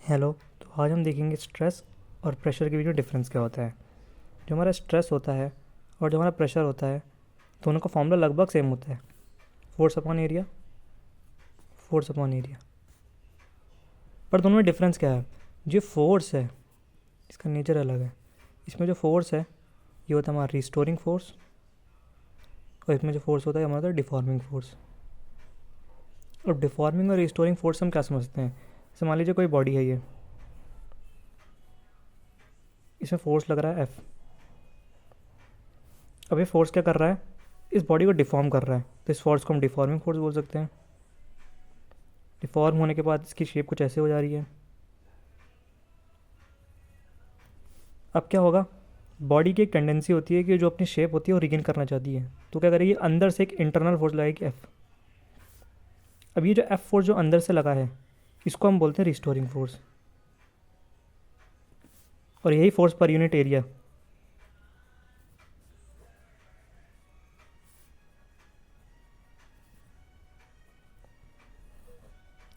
Hello. तो आज हम देखेंगे स्ट्रेस और प्रेशर के बीच में डिफरेंस क्या होता है। जो हमारा स्ट्रेस होता है और जो हमारा प्रेशर होता है, दोनों का फॉर्मूला लगभग सेम होता है, force upon area, force upon area. पर दोनों में डिफरेंस क्या है? जो फोर्स है इसका नेचर अलग है। इसमें जो फोर्स है ये होता है हमारा रिस्टोरिंग फोर्स, और इसमें जो फोर्स होता है हमारा डिफॉर्मिंग फोर्स। और डिफॉर्मिंग और रिस्टोरिंग फोर्स हम क्या समझते हैं? जैसे मान लीजिए कोई बॉडी है, ये इसमें फोर्स लग रहा है एफ। अब ये फोर्स क्या कर रहा है? इस बॉडी को डिफॉर्म कर रहा है, तो इस फोर्स को हम डिफॉर्मिंग फोर्स बोल सकते हैं। डिफॉर्म होने के बाद इसकी शेप कुछ ऐसे हो जा रही है। अब क्या होगा? बॉडी की एक टेंडेंसी होती है कि जो अपनी शेप होती है वो रिगेन करना चाहती है, तो क्या करेगी? अंदर से एक इंटरनल फोर्स लगाएगी एफ। अब ये जो एफ फोर्स जो अंदर से लगा है इसको हम बोलते हैं रिस्टोरिंग फोर्स, और यही force per unit area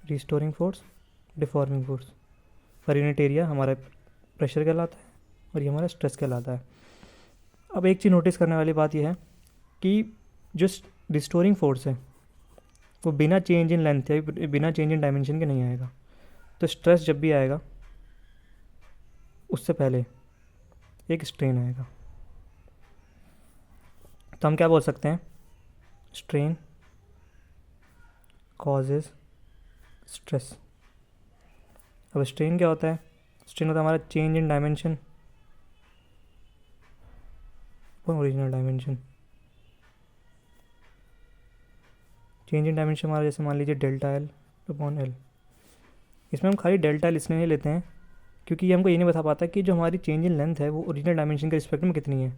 restoring force, deforming force per unit area हमारा प्रेशर कहलाता है और ये हमारा स्ट्रेस कहलाता है। अब एक चीज़ नोटिस करने वाली बात यह है कि जो रिस्टोरिंग फोर्स है वो बिना चेंज इन लेंथ या बिना चेंज इन डायमेंशन के नहीं आएगा। तो स्ट्रेस जब भी आएगा उससे पहले एक स्ट्रेन आएगा। तो हम क्या बोल सकते हैं? Strain causes stress. अब स्ट्रेन क्या होता है? स्ट्रेन होता है हमारा change in dimension original dimension. Change in dimension हमारा जैसे मान लीजिए डेल्टा एल अपॉन एल। इसमें हम खाली डेल्टा एल इसलिए नहीं लेते हैं क्योंकि ये हमको ये नहीं बता पाता कि जो हमारी चेंज इन लेंथ है वो ओरिजिनल डायमेंशन के रिस्पेक्ट में कितनी है।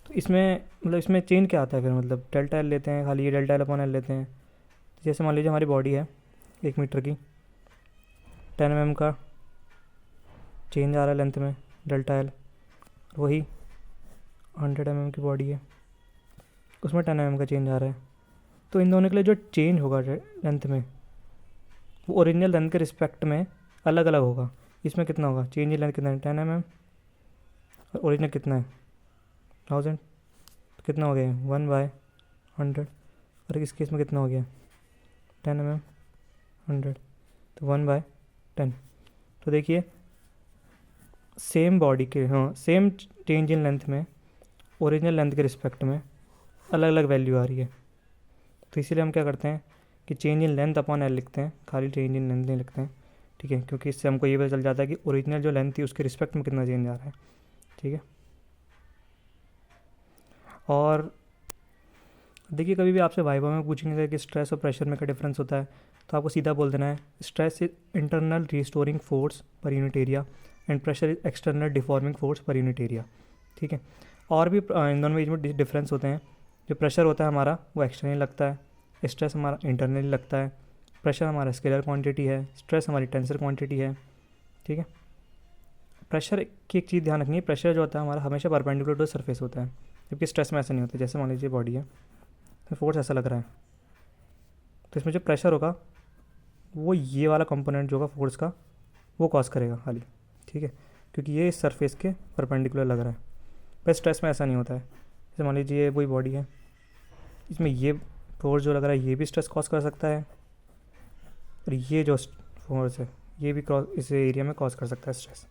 तो इसमें मतलब इसमें चेंज क्या आता है फिर? मतलब डेल्टा एल लेते हैं, खाली ये डेल्टा एल अपॉन एल लेते हैं। तो जैसे मान लीजिए हमारी बॉडी है 1 मीटर की, 10 mm का चेंज आ रहा है लेंथ में डेल्टा एल। वही 100 mm की बॉडी है, उसमें 10 mm का चेंज आ रहा है। तो इन दोनों के लिए जो चेंज होगा लेंथ में वो ओरिजिनल लेंथ के रिस्पेक्ट में अलग अलग होगा। इसमें कितना होगा? चेंज इन लेंथ कितना है? 10 mm, और ओरिजिनल कितना है? 1000। तो कितना हो गया? 1/100। और इस केस में कितना हो गया? 10 mm 100, तो 1/10। तो देखिए सेम बॉडी के, हाँ, सेम चेंज इन लेंथ में ओरिजिनल लेंथ के रिस्पेक्ट में अलग अलग वैल्यू आ रही है। तो इसीलिए हम क्या करते हैं कि change in length upon L लिखते हैं, खाली चेंज इन लेंथ नहीं लिखते हैं, ठीक है? क्योंकि इससे हमको ये पता चल जाता है कि ओरिजिनल जो लेंथ थी उसके रिस्पेक्ट में कितना चेंज आ रहा है, ठीक है? और देखिए कभी भी आपसे वाइवा में पूछेंगे कि स्ट्रेस और प्रेशर में क्या डिफरेंस होता है, तो आपको सीधा बोल देना है stress is internal restoring force per unit area and pressure is external deforming force per unit area, ठीक है? और भी इन दोनों में डिफरेंस होते हैं। जो प्रेशर होता है हमारा वो एक्सटर्नली लगता है, स्ट्रेस हमारा इंटरनली लगता है। प्रेशर हमारा स्केलर क्वांटिटी है, स्ट्रेस हमारी टेंसर क्वांटिटी है, ठीक है? प्रेशर की एक चीज़ ध्यान रखनी है, प्रेशर जो होता है हमारा हमेशा परपेंडिकुलर टू सरफेस होता है, जबकि स्ट्रेस में ऐसा नहीं होता। जैसे मान लीजिए बॉडी है तो फोर्स ऐसा लग रहा है, तो इसमें जो प्रेशर होगा वो ये वाला कंपोनेंट जो होगा फोर्स का वो कॉज करेगा खाली, ठीक है? क्योंकि ये इस सरफेस के परपेंडिकुलर लग रहा है। पर स्ट्रेस में ऐसा नहीं होता है। जैसे मान लीजिए वही बॉडी है, इसमें ये फोर्स जो लग रहा है ये भी स्ट्रेस कॉज कर सकता है, और ये जो फोर्स है ये भी क्रॉस इस एरिया में कॉज कर सकता है स्ट्रेस।